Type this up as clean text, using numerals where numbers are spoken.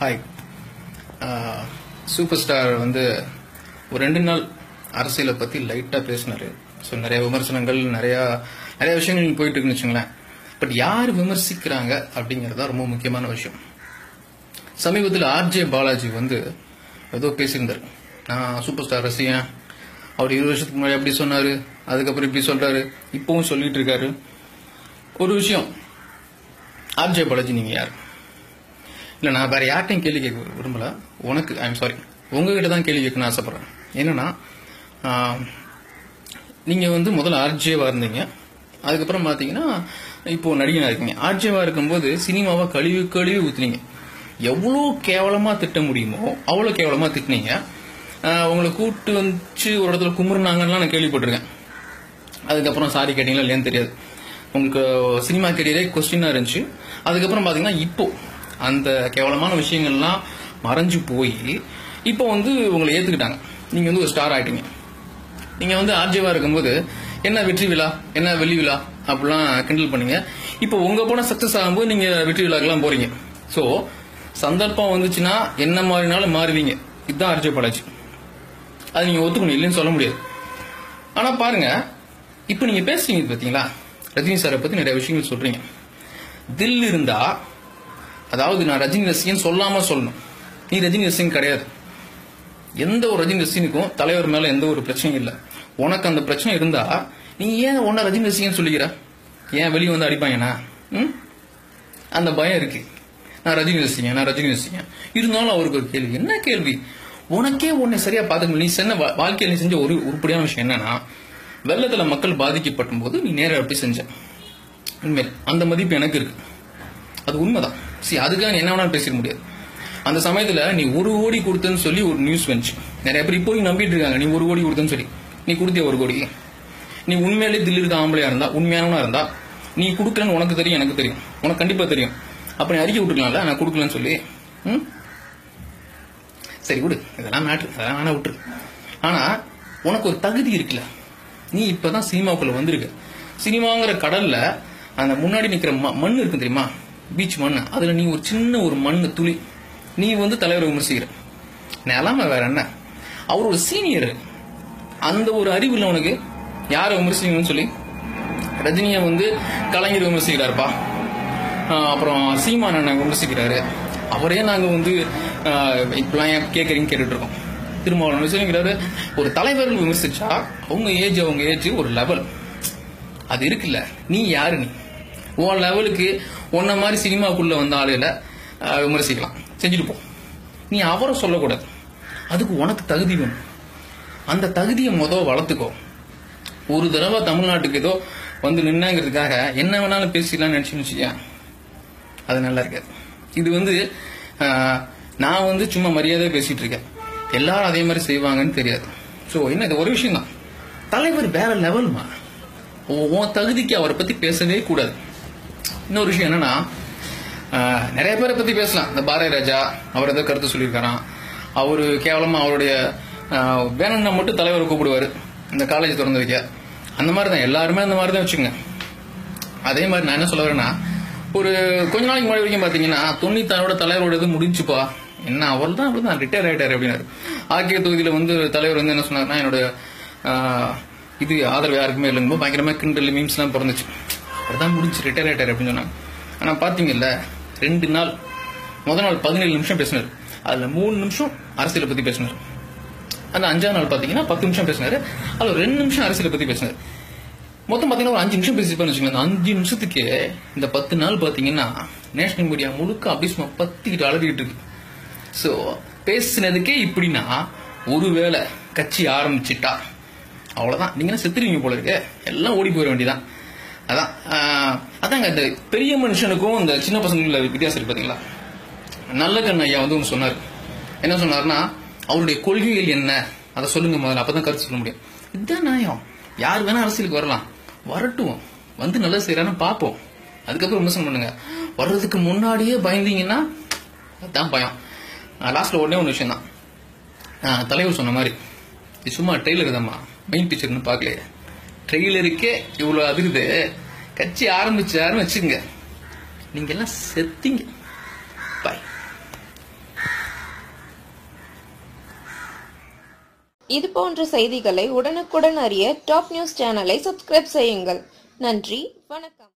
Hi. Super star வந்து ஒரு 2 நாள் அரசியலை பற்றி லைட்டாக பேசினார். ஸோ நிறைய விமர்சனங்கள் நிறைய விஷயங்கள் போயிட்டு இருக்குன்னு வச்சுங்களேன். பட் யார் விமர்சிக்கிறாங்க அப்படிங்கிறது தான் ரொம்ப முக்கியமான விஷயம். சமீபத்தில் ஆர்ஜே பாலாஜி வந்து ஏதோ பேசியிருந்தார். நான் சூப்பர் ஸ்டார் ரசிகன், அவர் 20 வருஷத்துக்கு முன்னாடி அப்படி சொன்னார், அதுக்கப்புறம் இப்படி சொல்கிறாரு, இப்போவும் சொல்லிட்டு இருக்காரு. ஒரு விஷயம், ஆர்ஜே பாலாஜி நீங்கள் யார்? இல்லை, நான் வேற யார்ட்டையும் கேள்வி கேட்க விரும்பல. உனக்கு ஐம் சாரி, உங்ககிட்ட தான் கேள்வி கேட்கணும்னு ஆசைப்படுறேன். என்னன்னா, நீங்கள் வந்து முதல்ல ஆர்ஜேவா இருந்தீங்க, அதுக்கப்புறம் பார்த்தீங்கன்னா இப்போ நடிகனாக இருக்கீங்க. ஆர்ஜேவா இருக்கும்போது சினிமாவை கழுவி ஊற்றுனீங்க. எவ்வளோ கேவலமாக திட்ட முடியுமோ அவ்வளோ கேவலமாக திட்டினீங்க. உங்களை கூப்பிட்டு வச்சு ஒரு இடத்துல கும்பிடுனாங்கலாம் நான் கேள்விப்பட்டிருக்கேன். அதுக்கப்புறம் சாரி கேட்டீங்களா இல்லையான்னு தெரியாது. உங்களுக்கு சினிமா கெரியரே கொஸ்டினாக இருந்துச்சு. அதுக்கப்புறம் பார்த்தீங்கன்னா இப்போ அந்த கேவலமான விஷயங்கள்லாம் மறைஞ்சு போய் இப்போ வந்து உங்களை ஏற்றுக்கிட்டாங்க. நீங்கள் வந்து ஒரு ஸ்டார் ஆகிட்டீங்க. நீங்கள் வந்து ஆர்ஜேவா இருக்கும்போது என்ன வெற்றி விழா, என்ன வெள்ளி விழா அப்படிலாம் கிண்டல் பண்ணீங்க. இப்போ உங்கள் போன சக்ஸஸ் ஆகும்போது நீங்கள் வெற்றி விழாக்கெல்லாம் போறீங்க. ஸோ சந்தர்ப்பம் வந்துச்சுன்னா என்ன மாறினாலும் மாறுவீங்க. இதுதான் ஆர்ஜே பாலாஜி. அது நீங்கள் ஒத்துக்கணும், இல்லைன்னு சொல்ல முடியாது. ஆனால் பாருங்க, இப்போ நீங்கள் பேசுறீங்க பார்த்தீங்களா, ரஜினி சாரை பற்றி நிறைய விஷயங்கள் சொல்றீங்க. தில் இருந்தா, அதாவது நான் ரஜினி ரசிகன் சொல்லாம சொல்லணும். நீ ரஜினி ரசிகன் கிடையாது. எந்த ஒரு ரஜினி ரசிகனுக்கும் தலைவர் மேல எந்த ஒரு பிரச்சனையும் இல்லை. உனக்கு அந்த பிரச்சனை இருந்தா நீ ஏன் உன்ன ரஜினி ரசிகன் சொல்லிக்கிற? ஏன் வெளியே வந்து அடிப்பாங்கண்ணா? அந்த பயம் இருக்கு. நான் ரஜினி ரசிகன் இருந்தாலும் அவருக்கு ஒரு கேள்வி. என்ன கேள்வி? உனக்கே உன்னை சரியா பாத்துக்கணும். நீ சென்ன வாழ்க்கையில் நீ செஞ்ச ஒரு உருப்படியான விஷயம் என்னன்னா, வெள்ளத்துல மக்கள் பாதிக்கப்படும் போது நீ நேரா போய் செஞ்ச. உண்மையில் அந்த மதிப்பு எனக்கு இருக்கு. அது உண்மைதான். அதுக்காக என்ன வேணாலும் பேசிக்க முடியாது. அந்த சமயத்துல நீ 1 கோடி கொடுத்தன்னு சொல்லி ஒரு நியூஸ் வந்துச்சு. நிறைய பேர் இப்போ நம்பிட்டு இருக்காங்க நீ 1 கோடி கொடுத்தன்னு சொல்லி. நீ கொடுத்திய 1 கோடி? நீ உண்மையிலே தில்லி இருக்க ஆம்பளையா இருந்தா, உண்மையானவனா இருந்தா, நீ கொடுக்கலன்னு உனக்கு தெரியும், எனக்கு தெரியும், உனக்கு கண்டிப்பா தெரியும். அப்ப நீ அறிக்கை விட்டுக்கலாம்ல, நான் கொடுக்கலன்னு சொல்லி. சரி விடு, இதெல்லாம் மேட்ரு, அதெல்லாம் வேணா விட்டுரு. ஆனா உனக்கு ஒரு தகுதி இருக்குல்ல. நீ இப்பதான் சினிமாவுக்குள்ள வந்திருக்க. சினிமாங்கிற கடல்ல அந்த முன்னாடி நிக்கிற மண் இருக்கு தெரியுமா, பீச் மண். அதுல நீ ஒரு சின்ன ஒரு மண்ணு துளி. நீ வந்து தலைவரை விமர்சிக்கிற. நிலைமை வேற என்ன? அவர் ஒரு சீனியர். அந்த ஒரு அறிவு இல்லை உனக்கு. யாரை விமர்சிக்கணும்னு சொல்லி. ரஜினியை வந்து கலைஞர் விமர்சிக்கிறாருப்பா, அப்புறம் சீமான் அண்ணன் விமர்சிக்கிறாரு. அவரே நாங்க வந்து இப்பெல்லாம் கேட்கறீங்க கேட்டுட்டு இருக்கோம். திருமாவளவன் விமர்சிக்கிறாரு. ஒரு தலைவர்கள் விமர்சிச்சா அவங்க ஏஜ் ஒரு லெவல் அது இருக்குல்ல. நீ யாரு? நீ உன் லெவலுக்கு உன்ன மாதிரி சினிமாக்குள்ள வந்த ஆளுல விமர்சிக்கலாம், செஞ்சுட்டு போ. நீ அவரை சொல்லக்கூடாது. அதுக்கு உனக்கு தகுதி வேணும். அந்த தகுதியை வளர்த்துக்கோ. ஒரு தடவை தமிழ்நாட்டுக்கு ஏதோ வந்து நின்னாங்கிறதுக்காக என்ன வேணாலும் பேசிக்கலாம்னு நினைச்சுன்னு அது நல்லா இருக்காது. இது வந்து நான் வந்து சும்மா மரியாதை பேசிட்டு இருக்கேன். எல்லாரும் அதே மாதிரி செய்வாங்கன்னு தெரியாது. ஸோ என்ன, இது ஒரு விஷயம் தான். தலைவர் வேற லெவல்மா. உன் தகுதிக்கு அவரை பத்தி பேசவே கூடாது. இன்னொரு விஷயம் என்னன்னா, நிறைய பேரை பத்தி பேசலாம். இந்த பாரதி ராஜா அவர் ஏதோ கருத்து சொல்லியிருக்காராம். அவரு கேவலமா அவருடைய வேணும்னா மட்டும் தலைவரை கூப்பிடுவாரு இந்த காலேஜ் திறந்து வைக்க. அந்த மாதிரி தான் எல்லாருமே அந்த மாதிரி தான் வச்சுங்க. அதே மாதிரி நான் என்ன சொல்ல வரேன்னா, ஒரு கொஞ்ச நாளைக்கு முன்னாடி வரைக்கும் பாத்தீங்கன்னா 96 தலைவரோட இது முடிஞ்சுப்பா, என்ன அவர் தான் அப்படிதான் ரிட்டையர் ஆயிட்டாரு அப்படின்னாரு. ஆக்கிய தொகுதியில வந்து தலைவர் வந்து என்ன சொன்னாருன்னா, என்னோட இது ஆதரவு யாருக்குமே இல்லைங்க, பயங்கரமா கிண்டல் மீம்ஸ் எல்லாம் பிறந்துச்சு. அவர்தான் முடிஞ்சு ரிட்டையர் ஆயிட்டாரு அப்படின்னு சொன்னாங்க. ஆனா பாத்தீங்கல்ல, 2 நாள், முதல் நாள் 17 நிமிஷம் பேசினாரு. அதுல 3 நிமிஷம் அரசியலை பத்தி பேசினாரு. அந்த 5ஆம் நாள் பாத்தீங்கன்னா 10 நிமிஷம் பேசினாரு. அதுல 2 நிமிஷம் அரசியலை பத்தி பேசினாரு. மொத்தம் பாத்தீங்கன்னா ஒரு 5 நிமிஷம் பேசிப்பான்னு வச்சுக்கோங்க. அந்த 5 நிமிஷத்துக்கு இந்த 10 நாள் பாத்தீங்கன்னா நேஷனல் மீடியா முழுக்க அபிஸ்மா பத்திக்கிட்டு அழகிட்டு இருக்கு. சோ பேசினதுக்கே இப்படின்னா, ஒருவேளை கட்சி ஆரம்பிச்சுட்டா அவ்வளவுதான், நீங்க செத்துருவீங்க போல இருக்கு, எல்லாம் ஓடி போயிட வேண்டியதான். அதாங்க இந்த பெரிய மனுஷனுக்கும் இந்த சின்ன பசங்களுக்கு வித்தியாசம் இருக்கு பாத்தீங்களா. நல்ல கண்ண ஐயா வந்து ஒன்று சொன்னார். என்ன சொன்னார்னா, அவருடைய கொள்கைகள் என்ன அதை சொல்லுங்க முதல்ல, அப்பதான் கருத்து சொல்ல முடியும். இதுதான் நியாயம். யார் வேணா அரசியலுக்கு வரலாம், வரட்டும், வந்து நல்லா செய்யறான்னு பார்ப்போம், அதுக்கப்புறம் விமர்சனம் பண்ணுங்க. வர்றதுக்கு முன்னாடியே பயந்தீங்கன்னா அதுதான் பயம். லாஸ்ட்ல உடனே ஒரு விஷயம் தான், தலைவர் சொன்ன மாதிரி இது சும்மா ட்ரெய்லர் தான்மா, மெயின் பிக்சர்னு பார்க்கலையே. ட்ரெய்லருக்கே இவ்வளவு அதிருது, கட்சி ஆரம்பிச்சாருன்னு வச்சுங்க, நீங்க எல்லாம் செத்தீங்க. பாய். இது போன்ற செய்திகளை உடனுக்குடன் அறிய டாப் நியூஸ் சேனலை சப்ஸ்கிரைப் செய்யுங்கள். நன்றி, வணக்கம்.